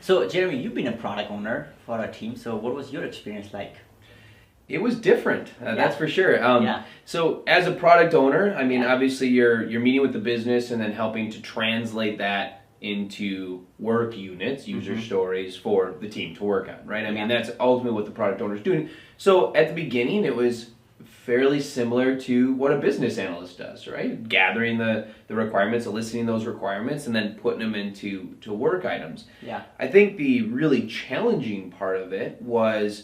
So Jeremy, you've been a product owner for our team. So what was your experience like? It was different, that's for sure. Yeah. So as a product owner, I mean, Yeah. obviously you're meeting with the business and then helping to translate that into work units, user stories for the team to work on, right? I mean, that's ultimately what the product owner is doing. So at the beginning, it was fairly similar to what a business analyst does, right? Gathering the requirements, eliciting those requirements, and then putting them into work items. Yeah. I think the really challenging part of it was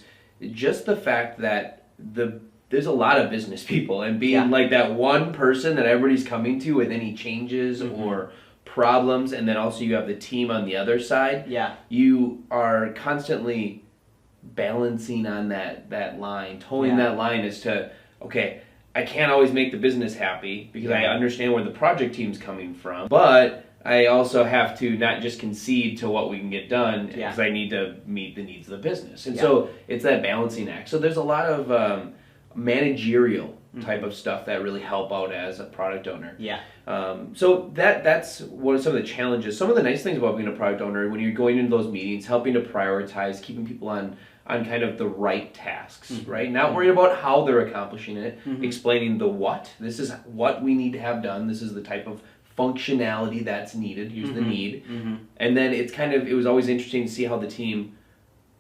just the fact that there's a lot of business people, and being like that one person that everybody's coming to with any changes or problems, and then also you have the team on the other side. Yeah. You are constantly balancing on that line, towing that line as to, okay, I can't always make the business happy because I understand where the project team's coming from, but I also have to not just concede to what we can get done because I need to meet the needs of the business. And so it's that balancing act. So there's a lot of managerial type of stuff that really help out as a product owner. Yeah. So that's what are some of the challenges. Some of the nice things about being a product owner, when you're going into those meetings, helping to prioritize, keeping people on kind of the right tasks, right? Not worrying about how they're accomplishing it, explaining the what. This is what we need to have done. This is the type of functionality that's needed. Here's the need. And then it was always interesting to see how the team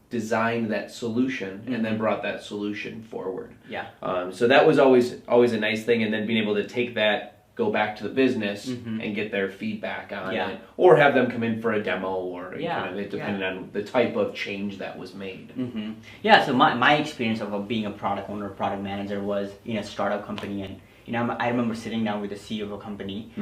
designed that solution and then brought that solution forward. Yeah. So that was always a nice thing, and then being able to take that, go back to the business and get their feedback on it, or have them come in for a demo, or kind of it depending on the type of change that was made. Yeah, so my experience of being a product owner, product manager was in a startup company, and I remember sitting down with the CEO of a company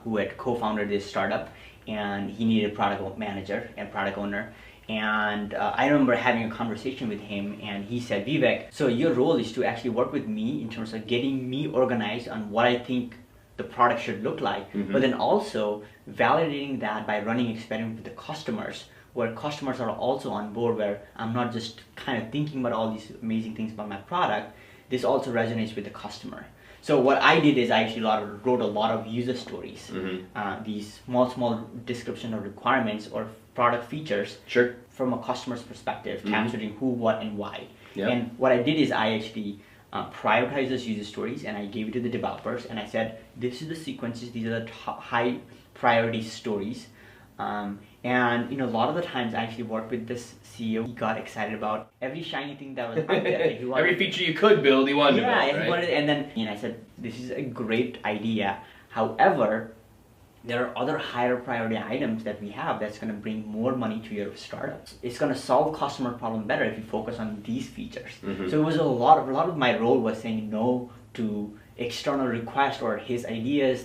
who had co-founded this startup, and he needed a product manager and product owner. And I remember having a conversation with him, and he said, Vivek, so your role is to actually work with me in terms of getting me organized on what I think the product should look like, but then also validating that by running experiments with the customers, where customers are also on board, where I'm not just kind of thinking about all these amazing things about my product, this also resonates with the customer. So what I did is I actually wrote a lot of user stories, these small description of requirements or product features from a customer's perspective, capturing who, what, and why. And what I did is I actually prioritize those user stories, and I gave it to the developers, and I said, this is the sequences, these are the top high priority stories. And a lot of the times I actually worked with this CEO. He got excited about every shiny thing that was out there. Every feature you could build, he wanted to build, right? He wanted, and then I said, this is a great idea. However, there are other higher priority items that we have that's going to bring more money to your startups. It's going to solve customer problem better if you focus on these features. So it was a lot of my role was saying no to external requests or his ideas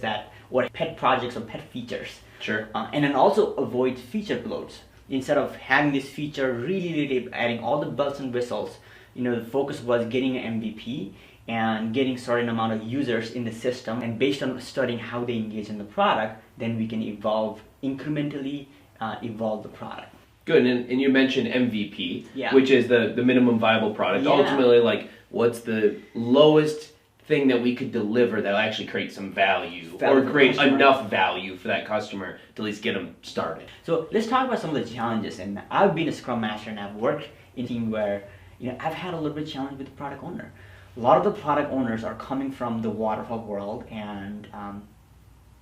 or pet projects or pet features. And then also avoid feature bloats. Instead of having this feature really adding all the bells and whistles, the focus was getting an MVP and getting certain amount of users in the system, and based on studying how they engage in the product, then we can incrementally evolve the product. Good, and you mentioned MVP, which is the minimum viable product. Ultimately, like, what's the lowest thing that we could deliver that'll actually create some value or create enough value for that customer to at least get them started. So let's talk about some of the challenges. And I've been a Scrum Master, and I've worked in a team where I've had a little bit of challenge with the product owner. A lot of the product owners are coming from the waterfall world, and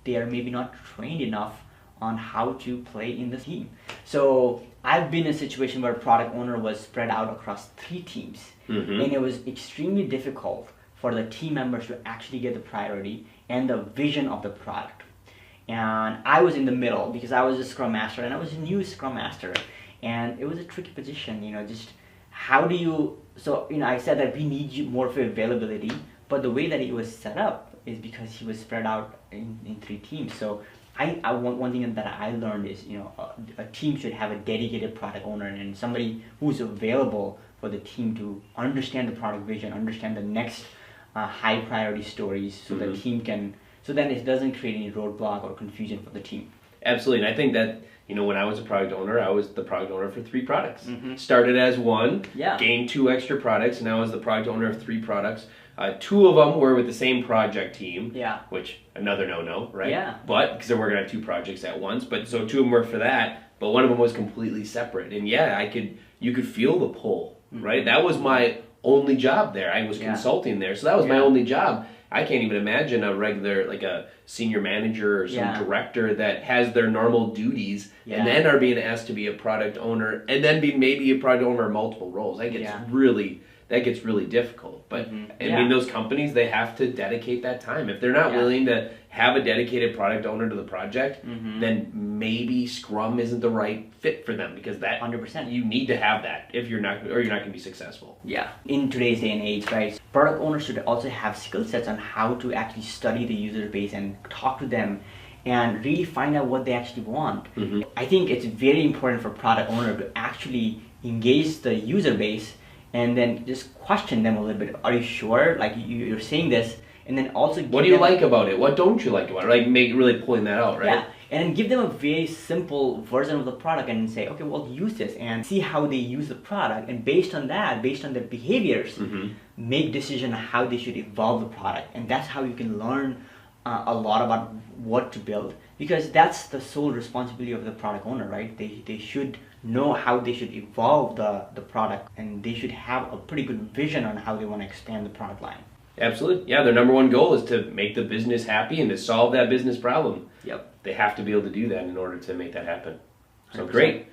they are maybe not trained enough on how to play in the team. So I've been in a situation where a product owner was spread out across 3 teams, and it was extremely difficult for the team members to actually get the priority and the vision of the product. And I was in the middle because I was a Scrum Master, and I was a new Scrum Master, and it was a tricky position, just how do you, I said that we need more for availability, but the way that it was set up is because he was spread out in 3 teams. So one thing that I learned is, a team should have a dedicated product owner and somebody who's available for the team to understand the product vision, understand the next high priority stories, so the team can, so then it doesn't create any roadblock or confusion for the team. Absolutely, and I think that when I was a product owner, I was the product owner for 3 products. Started as 1, gained 2 extra products, and now I was the product owner of 3 products. 2 of them were with the same project team, which another no-no, right? But because we're going to have 2 projects at once, but so 2 of them were for that. but one of them was completely separate. And yeah, you could feel the pull, right? That was my only job there. I was consulting there, so that was my only job. I can't even imagine a regular, like a senior manager or some director that has their normal duties and then are being asked to be a product owner and then be maybe a product owner in multiple roles. That gets really difficult. But I mean, those companies, they have to dedicate that time. If they're not willing to have a dedicated product owner to the project, then maybe Scrum isn't the right fit for them, because that 100%. you need to have that if you're not going to be successful. Yeah. In today's day and age, right, product owners should also have skill sets on how to actually study the user base and talk to them and really find out what they actually want. I think it's very important for product owner to actually engage the user base and then just question them a little bit. Are you sure? Like, you're saying this, and then also what do you like about it? What don't you like about it? Like, really pulling that out, right? Yeah, and then give them a very simple version of the product and say, okay, well, use this and see how they use the product, and based on that, based on their behaviors, make decision on how they should evolve the product. And that's how you can learn a lot about what to build, because that's the sole responsibility of the product owner, right? They should know how they should evolve the product, and they should have a pretty good vision on how they want to expand the product line. Absolutely. Yeah, their number one goal is to make the business happy and to solve that business problem. Yep. They have to be able to do that in order to make that happen. So 100%. Great.